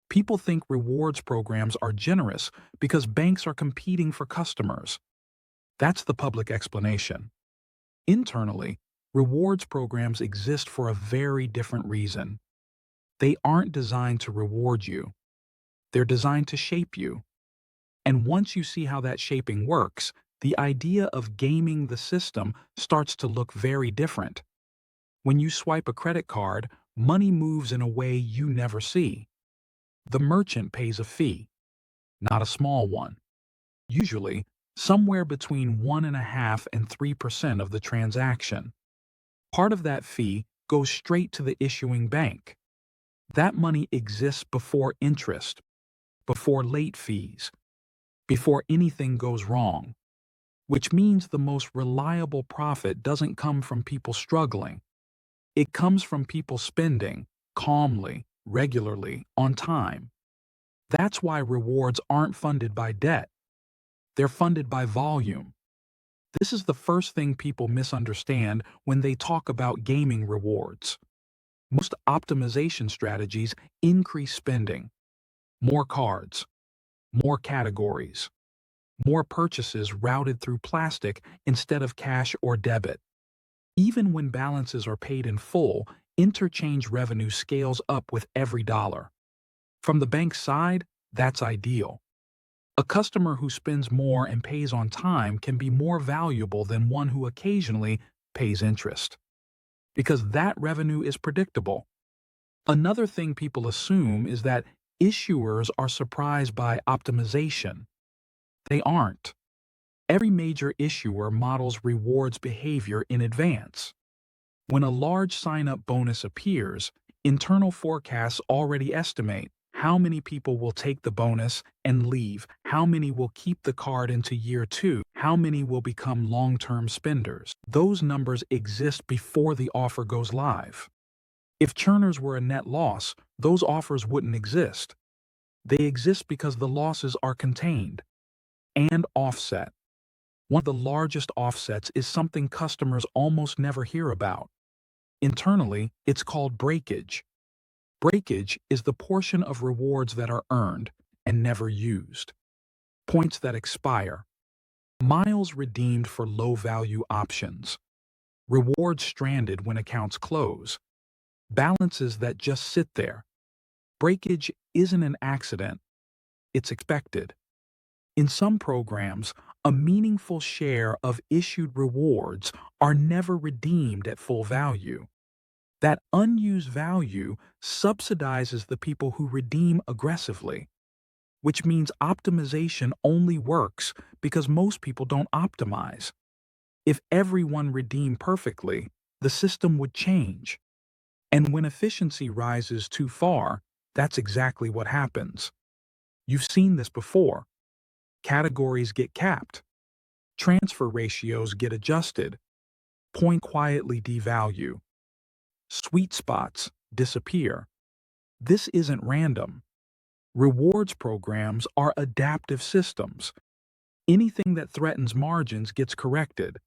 People think rewards programs are generous because banks are competing for customers. That's the public explanation. Internally, rewards programs exist for a very different reason. They aren't designed to reward you. They're designed to shape you. And once you see how that shaping works, the idea of gaming the system starts to look very different. When you swipe a credit card, money moves in a way you never see. The merchant pays a fee, not a small one. Usually, somewhere between 1.5% and 3% of the transaction. Part of that fee goes straight to the issuing bank. That money exists before interest, before late fees, before anything goes wrong, which means the most reliable profit doesn't come from people struggling. It comes from people spending calmly, regularly, on time. That's why rewards aren't funded by debt. They're funded by volume. This is the first thing people misunderstand when they talk about gaming rewards. Most optimization strategies increase spending. More cards, more categories, more purchases routed through plastic instead of cash or debit. Even when balances are paid in full, interchange revenue scales up with every dollar. From the bank's side, that's ideal. A customer who spends more and pays on time can be more valuable than one who occasionally pays interest, because that revenue is predictable. Another thing people assume is that issuers are surprised by optimization. They aren't. Every major issuer models rewards behavior in advance. When a large sign-up bonus appears, internal forecasts already estimate how many people will take the bonus and leave, how many will keep the card into year 2, how many will become long-term spenders. Those numbers exist before the offer goes live. If churners were a net loss, those offers wouldn't exist. They exist because the losses are contained and offset. One of the largest offsets is something customers almost never hear about. Internally, it's called breakage. Breakage is the portion of rewards that are earned and never used. Points that expire. Miles redeemed for low-value options. Rewards stranded when accounts close. Balances that just sit there. Breakage isn't an accident. It's expected. In some programs, a meaningful share of issued rewards are never redeemed at full value. That unused value subsidizes the people who redeem aggressively, which means optimization only works because most people don't optimize. If everyone redeemed perfectly, the system would change. And when efficiency rises too far, that's exactly what happens. You've seen this before. Categories get capped. Transfer ratios get adjusted. Point quietly devalue. Sweet spots disappear. This isn't random. Rewards programs are adaptive systems. Anything that threatens margins gets corrected,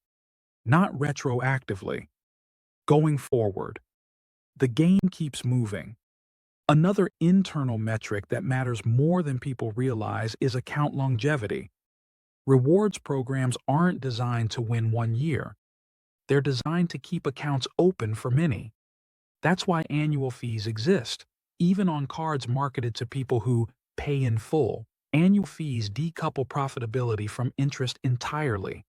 not retroactively. Going forward, the game keeps moving. Another internal metric that matters more than people realize is account longevity. Rewards programs aren't designed to win one year. They're designed to keep accounts open for many. That's why annual fees exist, even on cards marketed to people who pay in full. Annual fees decouple profitability from interest entirely.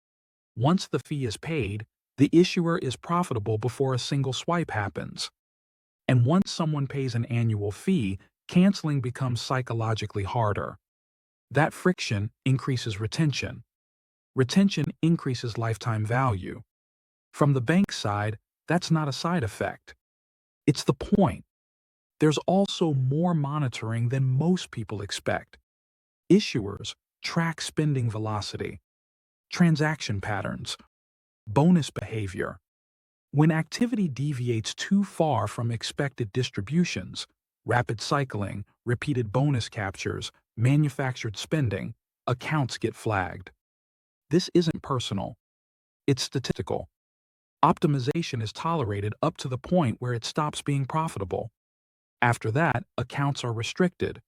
Once the fee is paid, the issuer is profitable before a single swipe happens. And once someone pays an annual fee, canceling becomes psychologically harder. That friction increases retention. Retention increases lifetime value. From the bank side, that's not a side effect. It's the point. There's also more monitoring than most people expect. Issuers track spending velocity, transaction patterns, bonus behavior. When activity deviates too far from expected distributions, rapid cycling, repeated bonus captures, manufactured spending, accounts get flagged. This isn't personal. It's statistical. Optimization is tolerated up to the point where it stops being profitable. After that, accounts are restricted.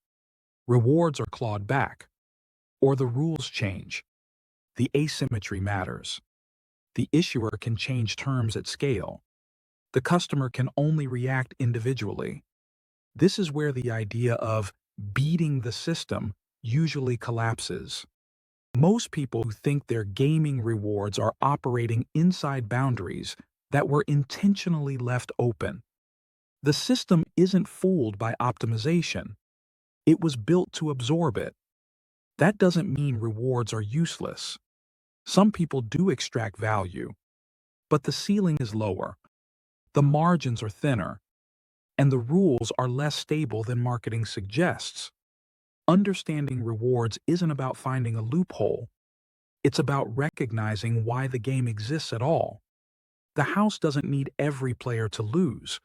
Rewards are clawed back, or the rules change. The asymmetry matters. The issuer can change terms at scale. The customer can only react individually. This is where the idea of beating the system usually collapses. Most people who think their gaming rewards are operating inside boundaries that were intentionally left open. The system isn't fooled by optimization. It was built to absorb it. That doesn't mean rewards are useless. Some people do extract value, but the ceiling is lower, the margins are thinner, and the rules are less stable than marketing suggests. Understanding rewards isn't about finding a loophole. It's about recognizing why the game exists at all. The house doesn't need every player to lose.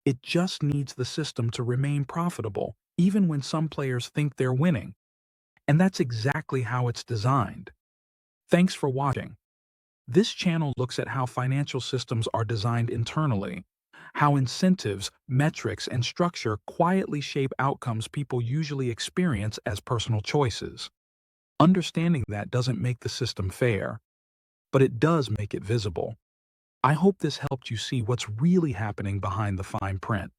It just needs the system to remain profitable, even when some players think they're winning. And that's exactly how it's designed. Thanks for watching. This channel looks at how financial systems are designed internally, how incentives, metrics, and structure quietly shape outcomes people usually experience as personal choices. Understanding that doesn't make the system fair, but it does make it visible. I hope this helped you see what's really happening behind the fine print.